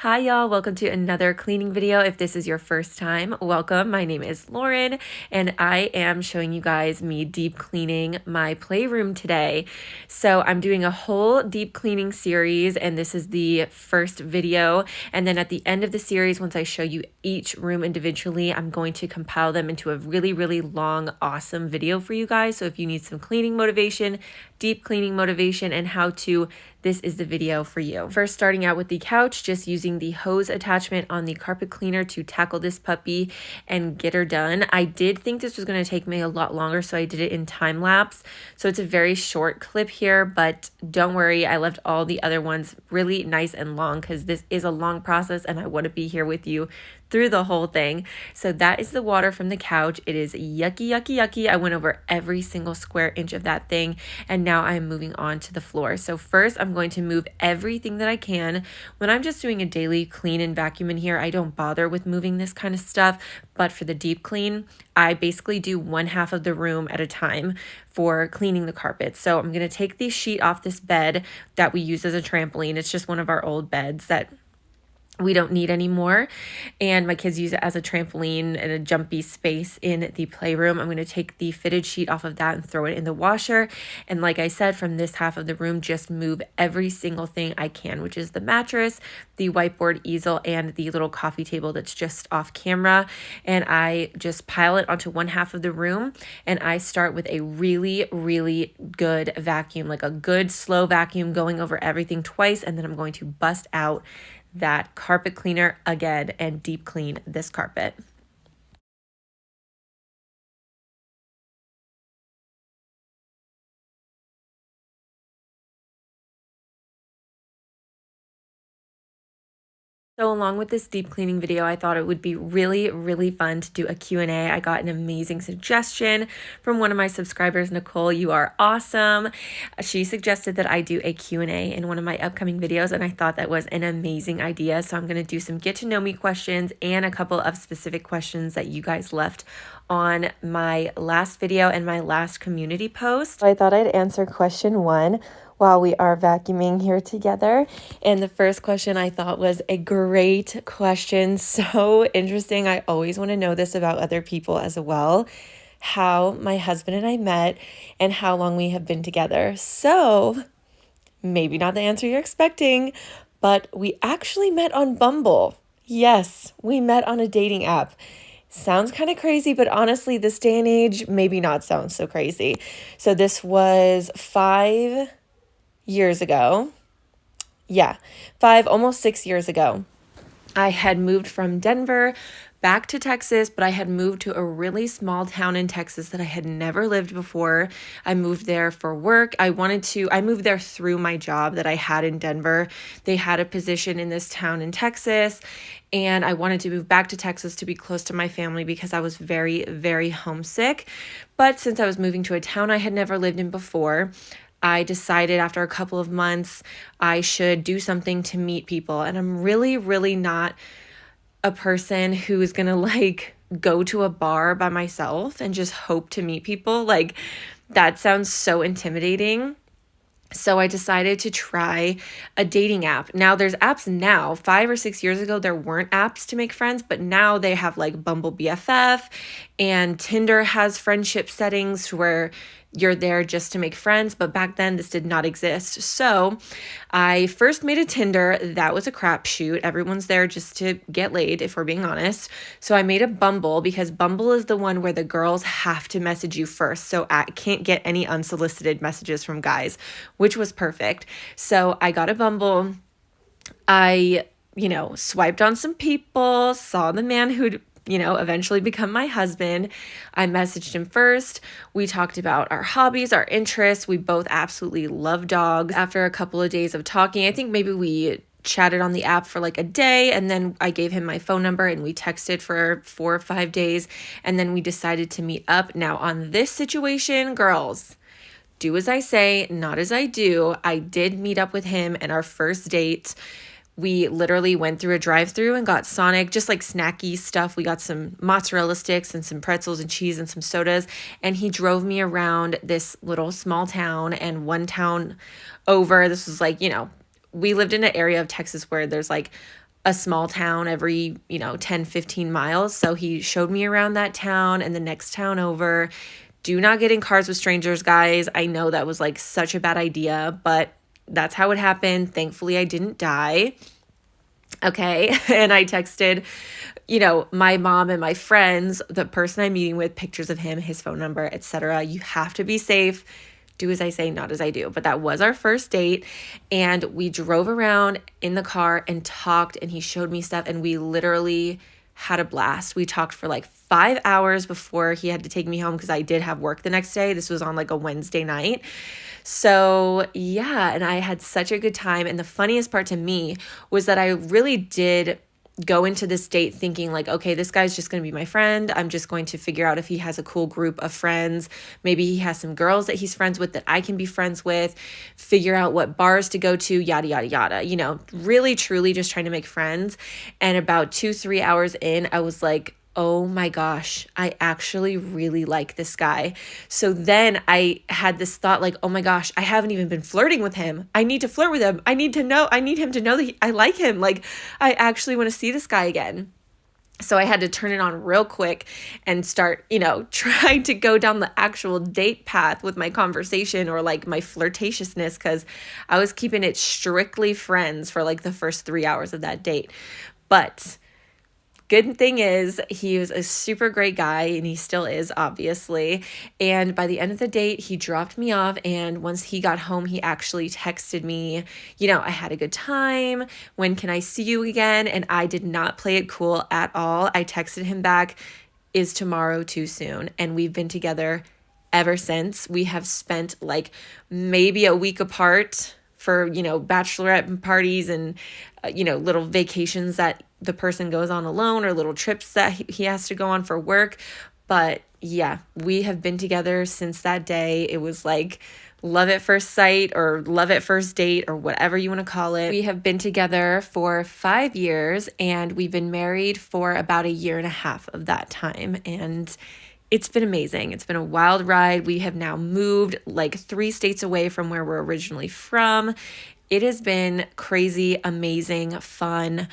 Hi y'all, welcome to another cleaning video. If this is your first time, welcome. My name is Lauren and I am showing you guys me deep cleaning my playroom today. So I'm doing a whole deep cleaning series and this is the first video. And then at the end of the series, once I show you each room individually, I'm going to compile them into a really long, awesome video for you guys. So if you need some cleaning motivation, deep cleaning motivation, and how to, this is the video for you. First, starting out with the couch, just using the hose attachment on the carpet cleaner to tackle this puppy and get her done. I did think this was going to take me a lot longer, so I did it in time lapse. So it's a very short clip here, but don't worry, I left all the other ones really nice and long because this is a long process and I want to be here with you through the whole thing. So that is the water from the couch. It is yucky. I went over every single square inch of that thing and now I'm moving on to the floor. So first I'm going to move everything that I can. When I'm just doing a daily clean and vacuum in here, I don't bother with moving this kind of stuff, but for the deep clean, I basically do one half of the room at a time for cleaning the carpet. So I'm going to take the sheet off this bed that we use as a trampoline. It's just one of our old beds that we don't need anymore, and my kids use it as a trampoline and a jumpy space in the playroom. I'm going to take the fitted sheet off of that and throw it in the washer, and like I said, from this half of the room, just move every single thing I can, which is the mattress, the whiteboard easel, and the little coffee table that's just off camera, and I just pile it onto one half of the room, and I start with a really good vacuum, like a good slow vacuum, going over everything twice, and then I'm going to bust out that carpet cleaner again and deep clean this carpet. So along with this deep cleaning video, I thought it would be really fun to do a Q&A. I got an amazing suggestion from one of my subscribers, Nicole. You are awesome. She suggested that I do a Q&A in one of my upcoming videos, and I thought that was an amazing idea. So I'm going to do some get to know me questions and a couple of specific questions that you guys left on my last video and my last community post. So I thought I'd answer question 1 while we are vacuuming here together. And the first question I thought was a great question. So interesting. I always want to know this about other people as well. How my husband and I met and how long we have been together. So maybe not the answer you're expecting, but we actually met on Bumble. Yes, we met on a dating app. Sounds kind of crazy, but honestly, this day and age, maybe not sounds so crazy. So this was 5 years ago. Yeah, 5, almost 6 years ago. I had moved from Denver back to Texas, but I had moved to a really small town in Texas that I had never lived before. I moved there for work. I moved there through my job that I had in Denver. They had a position in this town in Texas, and I wanted to move back to Texas to be close to my family because I was very homesick. But since I was moving to a town I had never lived in before, I decided after a couple of months I should do something to meet people. And I'm really not a person who is going to go to a bar by myself and just hope to meet people. That sounds so intimidating. So I decided to try a dating app. Now there's apps now. 5 or 6 years ago, there weren't apps to make friends, but now they have Bumble BFF, and Tinder has friendship settings where you're there just to make friends, but back then this did not exist. So I first made a Tinder. That was a crapshoot. Everyone's there just to get laid, if we're being honest. So I made a Bumble because Bumble is the one where the girls have to message you first. So I can't get any unsolicited messages from guys, which was perfect. So I got a Bumble. I, swiped on some people, saw the man who'd eventually become my husband. I messaged him first. We talked about our hobbies, our interests. We both absolutely love dogs. After a couple of days of talking, I think maybe we chatted on the app for a day, and then I gave him my phone number and we texted for 4 or 5 days, and then we decided to meet up. Now on this situation, girls, do as I say, not as I do. I did meet up with him, and our first date, we literally went through a drive-through and got Sonic, just snacky stuff. We got some mozzarella sticks and some pretzels and cheese and some sodas. And he drove me around this little small town, and one town over, this was we lived in an area of Texas where there's a small town every, 10, 15 miles. So he showed me around that town and the next town over. Do not get in cars with strangers, guys. I know that was like such a bad idea, but that's how it happened. Thankfully, I didn't die. Okay. And I texted, my mom and my friends, the person I'm meeting with, pictures of him, his phone number, etc. You have to be safe. Do as I say, not as I do. But that was our first date. And we drove around in the car and talked, and he showed me stuff, and we literally had a blast. We talked for like 5 hours before he had to take me home because I did have work the next day. This was on like a Wednesday night. So yeah, and I had such a good time. And the funniest part to me was that I really did go into this date thinking like, okay, this guy's just going to be my friend. I'm just going to figure out if he has a cool group of friends. Maybe he has some girls that he's friends with that I can be friends with, figure out what bars to go to, yada, yada, yada, really, truly just trying to make friends. And about 2-3 hours in, I was like, oh my gosh, I actually really like this guy. So then I had this thought like, oh my gosh, I haven't even been flirting with him. I need to flirt with him. I need him to know that I like him. Like, I actually want to see this guy again. So I had to turn it on real quick and start, trying to go down the actual date path with my conversation or like my flirtatiousness, because I was keeping it strictly friends for like the first 3 hours of that date. But good thing is he was a super great guy, and he still is, obviously. And by the end of the date, he dropped me off. And once he got home, he actually texted me, I had a good time. When can I see you again? And I did not play it cool at all. I texted him back, is tomorrow too soon? And we've been together ever since. We have spent like maybe a week apart for, bachelorette parties and, little vacations that the person goes on alone, or little trips that he has to go on for work. But yeah, we have been together since that day. It was like love at first sight or love at first date or whatever you want to call it. We have been together for 5 years, and we've been married for about 1.5 years of that time. And it's been amazing. It's been a wild ride. We have now moved like 3 states away from where we're originally from. It has been crazy, amazing, fun,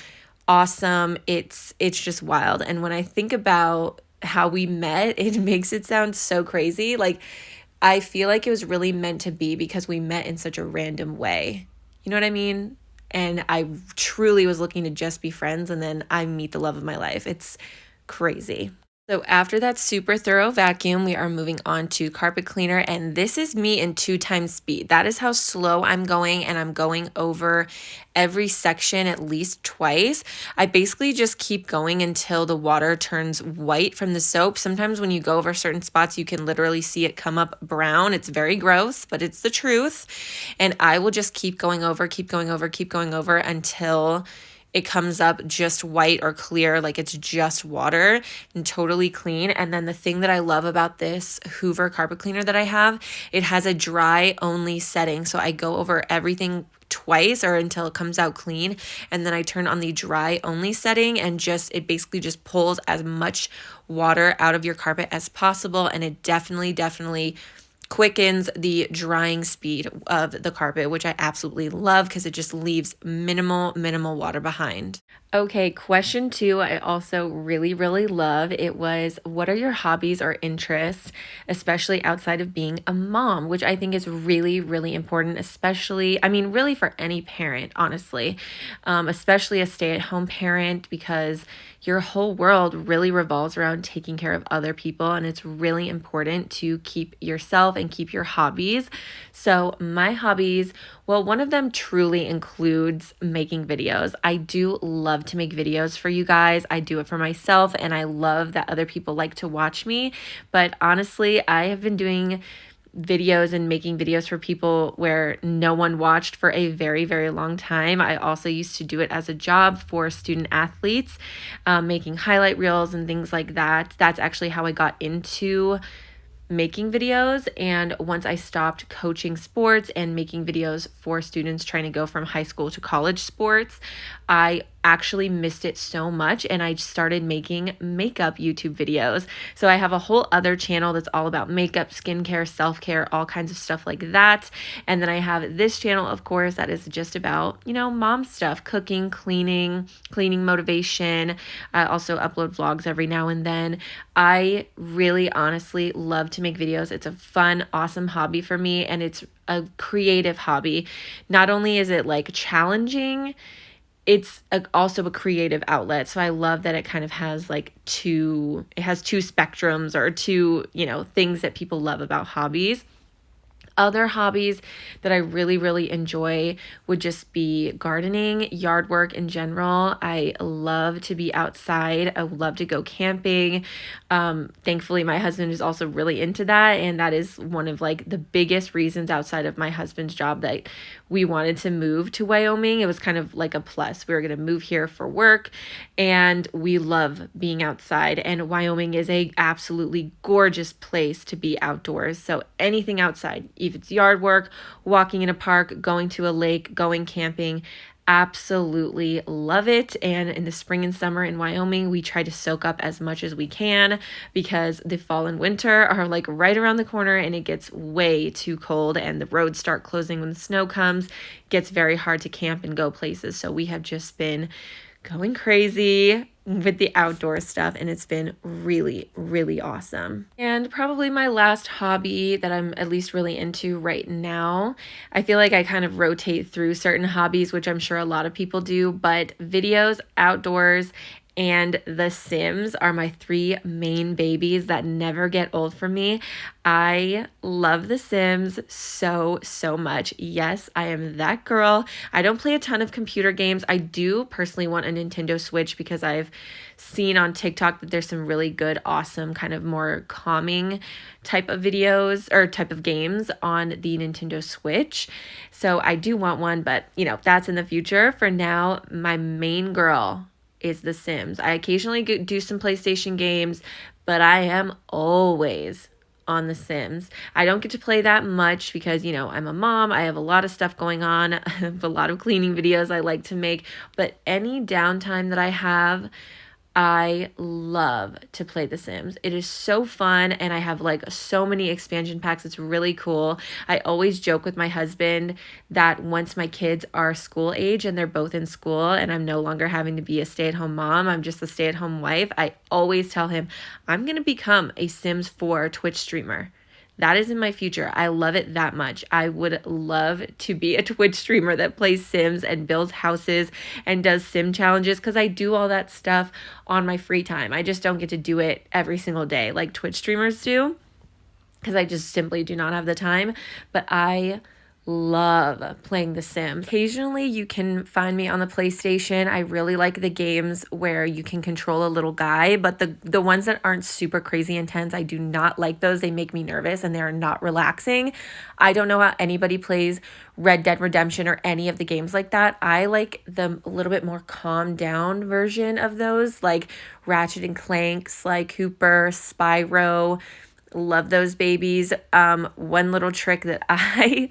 awesome. It's just wild. And when I think about how we met, it makes it sound so crazy. Like, I feel like it was really meant to be because we met in such a random way. You know what I mean? And I truly was looking to just be friends, and then I meet the love of my life. It's crazy. So after that super thorough vacuum, we are moving on to carpet cleaner, and this is me in 2 times speed. That is how slow I'm going, and I'm going over every section at least twice. I basically just keep going until the water turns white from the soap. Sometimes when you go over certain spots, you can literally see it come up brown. It's very gross, but it's the truth. And I will just keep going over until it comes up just white or clear, like it's just water and totally clean. And then the thing that I love about this Hoover carpet cleaner that I have, it has a dry only setting. So I go over everything twice or until it comes out clean, and then I turn on the dry only setting, and it basically just pulls as much water out of your carpet as possible. And it definitely quickens the drying speed of the carpet, which I absolutely love because it just leaves minimal water behind. Okay, question 2, I also really love. It was, what are your hobbies or interests, especially outside of being a mom, which I think is really important, especially, really for any parent, honestly, especially a stay-at-home parent, because your whole world really revolves around taking care of other people, and it's really important to keep yourself and keep your hobbies. So my hobbies, well, one of them truly includes making videos. I do love to make videos for you guys. I do it for myself, and I love that other people like to watch me. But honestly, I have been doing videos and making videos for people where no one watched for a very long time. I also used to do it as a job for student athletes, making highlight reels and things like that. That's actually how I got into making videos. And once I stopped coaching sports and making videos for students trying to go from high school to college sports, I actually missed it so much, and I started making makeup YouTube videos. So I have a whole other channel that's all about makeup, skincare, self-care, all kinds of stuff like that. And then I have this channel, of course, that is just about, mom stuff, cooking, cleaning motivation. I also upload vlogs every now and then. I really honestly love to make videos. It's a fun, awesome hobby for me, and it's a creative hobby. Not only is it like challenging, it's also a creative outlet. So I love that it kind of has like two spectrums, or two, things that people love about hobbies. Other hobbies that I really, really enjoy would just be gardening, yard work in general. I love to be outside. I love to go camping. Thankfully, my husband is also really into that. And that is one of like the biggest reasons outside of my husband's job that we wanted to move to Wyoming. It was kind of like a plus. We were going to move here for work, and we love being outside. And Wyoming is a absolutely gorgeous place to be outdoors. So anything outside, if it's yard work, walking in a park, going to a lake, going camping, absolutely love it. And in the spring and summer in Wyoming, we try to soak up as much as we can, because the fall and winter are like right around the corner, and it gets way too cold, and the roads start closing when the snow comes. It gets very hard to camp and go places. So we have just been going crazy with the outdoor stuff, and it's been really, really awesome. And probably my last hobby that I'm at least really into right now, I feel like I kind of rotate through certain hobbies, which I'm sure a lot of people do, but videos, outdoors, and The Sims are my three main babies that never get old for me. I love The Sims so, so much. Yes, I am that girl. I don't play a ton of computer games. I do personally want a Nintendo Switch, because I've seen on TikTok that there's some really good, awesome, kind of more calming type of videos or type of games on the Nintendo Switch. So I do want one, but that's in the future. For now, my main girl is The Sims. I occasionally do some PlayStation games, but I am always on The Sims. I don't get to play that much because, I'm a mom. I have a lot of stuff going on. I have a lot of cleaning videos I like to make, but any downtime that I have, I love to play The Sims. It is so fun, and I have like so many expansion packs. It's really cool. I always joke with my husband that once my kids are school age and they're both in school and I'm no longer having to be a stay-at-home mom, I'm just a stay-at-home wife, I always tell him I'm going to become a Sims 4 Twitch streamer. That is in my future. I love it that much. I would love to be a Twitch streamer that plays Sims and builds houses and does sim challenges, because I do all that stuff on my free time. I just don't get to do it every single day like Twitch streamers do, because I just simply do not have the time. But I love playing The Sims. Occasionally you can find me on the PlayStation. I really like the games where you can control a little guy, but the ones that aren't super crazy intense, I do not like those. They make me nervous and they're not relaxing. I don't know how anybody plays Red Dead Redemption or any of the games like that. I like the a little bit more calmed down version of those, like Ratchet and Clank, Sly Cooper, Spyro. Love those babies. One little trick that I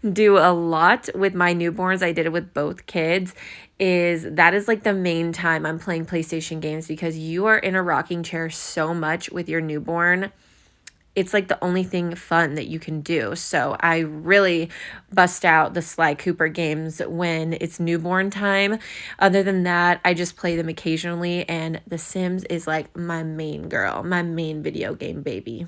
do a lot with my newborns, I did it with both kids, is like the main time I'm playing PlayStation games, because you are in a rocking chair so much with your newborn. It's like the only thing fun that you can do. So I really bust out the Sly Cooper games when it's newborn time. Other than that, I just play them occasionally, and The Sims is like my main girl, my main video game baby.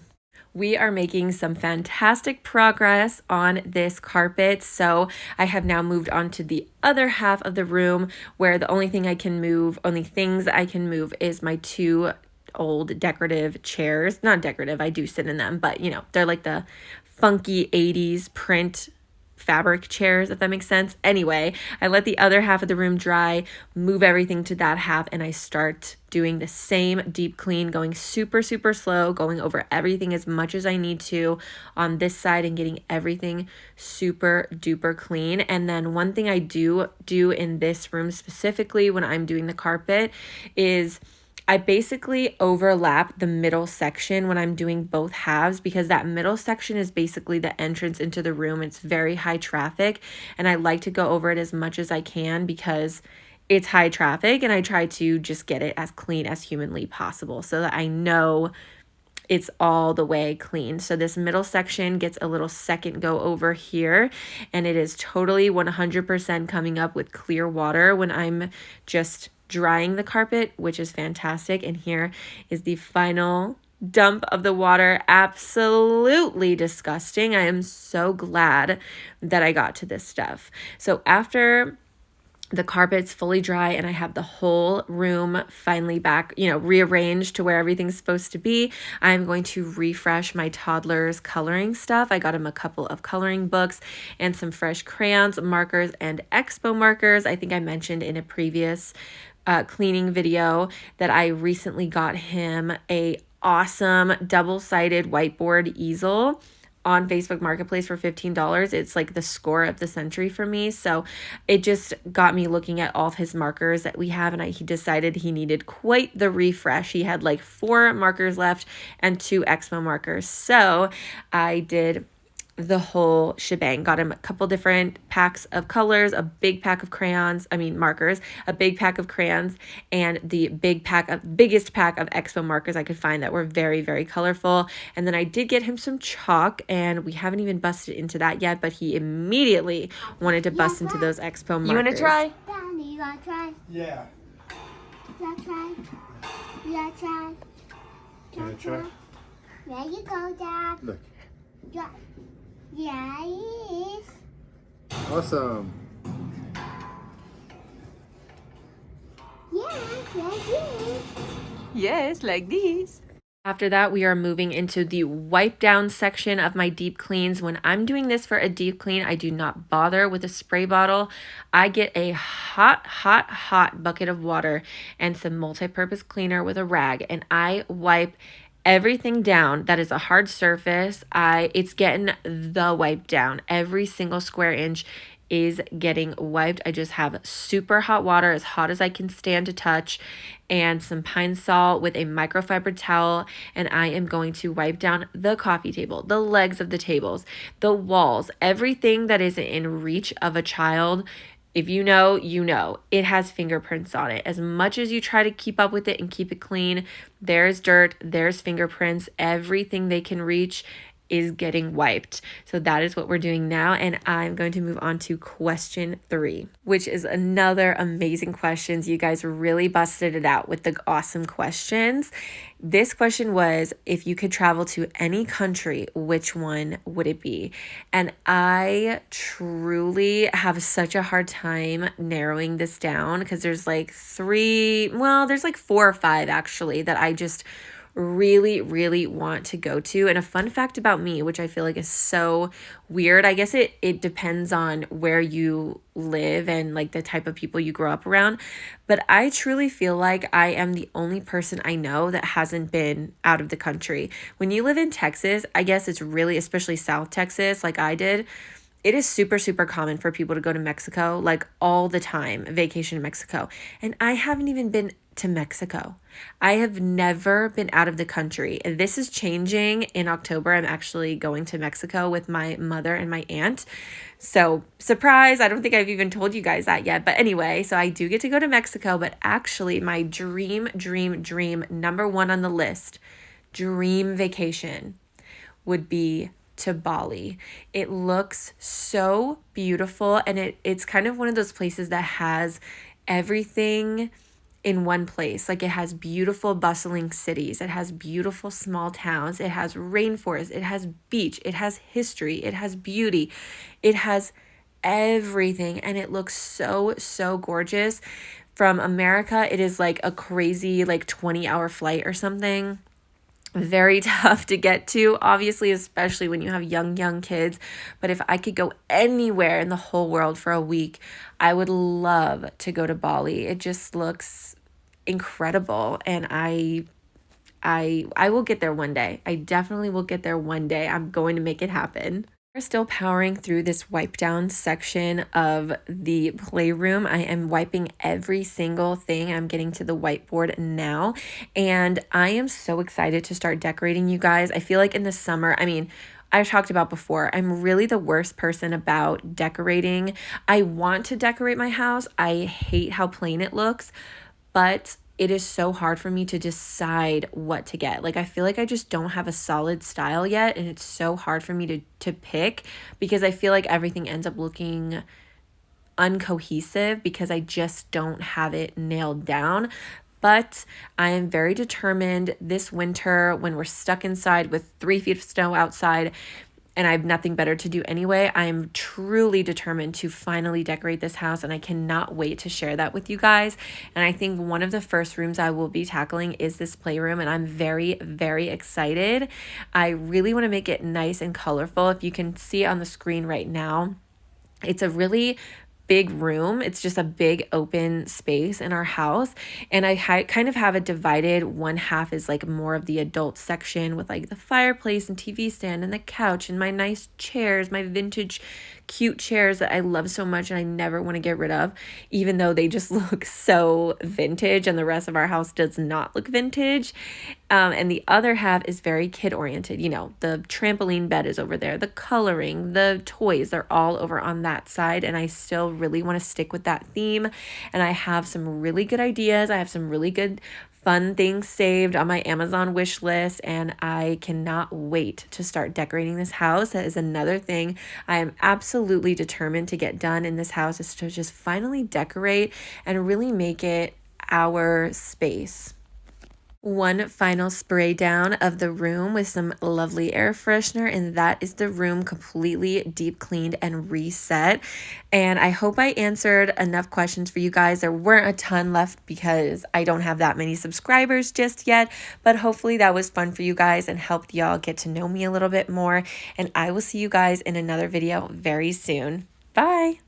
We are making some fantastic progress on this carpet. So I have now moved on to the other half of the room, where the only things I can move is my two old decorative chairs. Not decorative, I do sit in them, but they're like the funky 80s print fabric chairs, if that makes sense. Anyway, I let the other half of the room dry, move everything to that half, and I start doing the same deep clean, going super, super slow, going over everything as much as I need to on this side and getting everything super duper clean. And then one thing I do in this room specifically when I'm doing the carpet is I basically overlap the middle section when I'm doing both halves, because that middle section is basically the entrance into the room. It's very high traffic, and I like to go over it as much as I can, because it's high traffic, and I try to just get it as clean as humanly possible so that I know it's all the way clean. So this middle section gets a little second go over here, and it is totally 100% coming up with clear water when I'm just drying the carpet, which is fantastic. And here is the final dump of the water. Absolutely disgusting. I am so glad that I got to this stuff. So after the carpet's fully dry and I have the whole room finally back, rearranged to where everything's supposed to be, I'm going to refresh my toddler's coloring stuff. I got him a couple of coloring books and some fresh crayons, markers, and expo markers. I think I mentioned in a previous cleaning video that I recently got him a awesome double-sided whiteboard easel on Facebook Marketplace for $15. It's like the score of the century for me. So it just got me looking at all of his markers that we have, and he decided he needed quite the refresh. He had like 4 markers left and 2 Expo markers. So I did the whole shebang. Got him a couple different packs of colors, a big pack of markers, a big pack of crayons, and the biggest pack of Expo markers I could find that were very, very colorful. And then I did get him some chalk, and we haven't even busted into that yet, but he immediately wanted to bust into those Expo markers. You want to try? Daddy, you want to try? Yeah. You want to try? You want to try? Can I try? There you go, Dad. Look. Yeah. Yes. Awesome. Yes. Yes, like this. After that, we are moving into the wipe down section of my deep cleans. When I'm doing this for a deep clean, I do not bother with a spray bottle. I get a hot bucket of water and some multi-purpose cleaner with a rag, and I wipe everything down that is a hard surface. It's getting the wipe down. Every single square inch is getting wiped. I just have super hot water, as hot as I can stand to touch, and some pine salt with a microfiber towel, and I am going to wipe down the coffee table, the legs of the tables, the walls, everything that is in reach of a child. If you know, you know. It has fingerprints on it. As much as you try to keep up with it and keep it clean, there's dirt, there's fingerprints. Everything they can reach is getting wiped. So that is what we're doing now. And I'm going to move on to question 3, which is another amazing questions. You guys really busted it out with the awesome questions. This question was, if you could travel to any country, which one would it be? And I truly have such a hard time narrowing this down, because there's like 4 or 5 actually that I just really want to go to. And a fun fact about me, which I feel like is so weird, I guess it depends on where you live and like the type of people you grow up around, but I truly feel like I am the only person I know that hasn't been out of the country. When you live in Texas, I guess it's really, especially South Texas like I did, it is super common for people to go to Mexico, like all the time, vacation in Mexico. And I haven't even been to Mexico. I have never been out of the country. This is changing in October. I'm actually going to Mexico with my mother and my aunt. So surprise, I don't think I've even told you guys that yet. But anyway, so I do get to go to Mexico, but actually my dream number 1 on the list, dream vacation would be to Bali. It looks so beautiful, and it's kind of one of those places that has everything in one place. Like, it has beautiful bustling cities, it has beautiful small towns, it has rainforest, it has beach, it has history, it has beauty, it has everything, and it looks so gorgeous. From America, it is like a crazy 20-hour flight or something. Very tough to get to, obviously, especially when you have young kids. But if I could go anywhere in the whole world for a week, I would love to go to Bali. It just looks incredible, and I will get there one day. I definitely will get there one day. I'm going to make it happen. We're still powering through this wipe down section of the playroom. I am wiping every single thing. I'm getting to the whiteboard now, and I am so excited to start decorating, you guys. I feel like in the summer, I've talked about before, I'm really the worst person about decorating. I want to decorate my house. I hate how plain it looks, but it is so hard for me to decide what to get. Like I feel like I just don't have a solid style yet, and it's so hard for me to pick because I feel like everything ends up looking uncohesive because I just don't have it nailed down. But I am very determined this winter when we're stuck inside with 3 feet of snow outside and I have nothing better to do anyway, I'm truly determined to finally decorate this house, and I cannot wait to share that with you guys. And I think one of the first rooms I will be tackling is this playroom, and I'm very, very excited. I really want to make it nice and colorful. If you can see on the screen right now, it's a really big room. It's just a big open space in our house. And I kind of have it divided. One half is like more of the adult section with like the fireplace and TV stand and the couch and my nice chairs, my vintage cute chairs that I love so much and I never want to get rid of, even though they just look so vintage and the rest of our house does not look vintage. And the other half is very kid oriented. You know, the trampoline bed is over there, the coloring, the toys, they're all over on that side. And I still really want to stick with that theme. And I have some really good ideas. I have some really good fun things saved on my Amazon wish list, and I cannot wait to start decorating this house. That is another thing I am absolutely determined to get done in this house, is to just finally decorate and really make it our space. One final spray down of the room with some lovely air freshener, and that is the room completely deep cleaned and reset. And I hope I answered enough questions for you guys. There weren't a ton left because I don't have that many subscribers just yet, but hopefully that was fun for you guys and helped y'all get to know me a little bit more. And I will see you guys in another video very soon. Bye.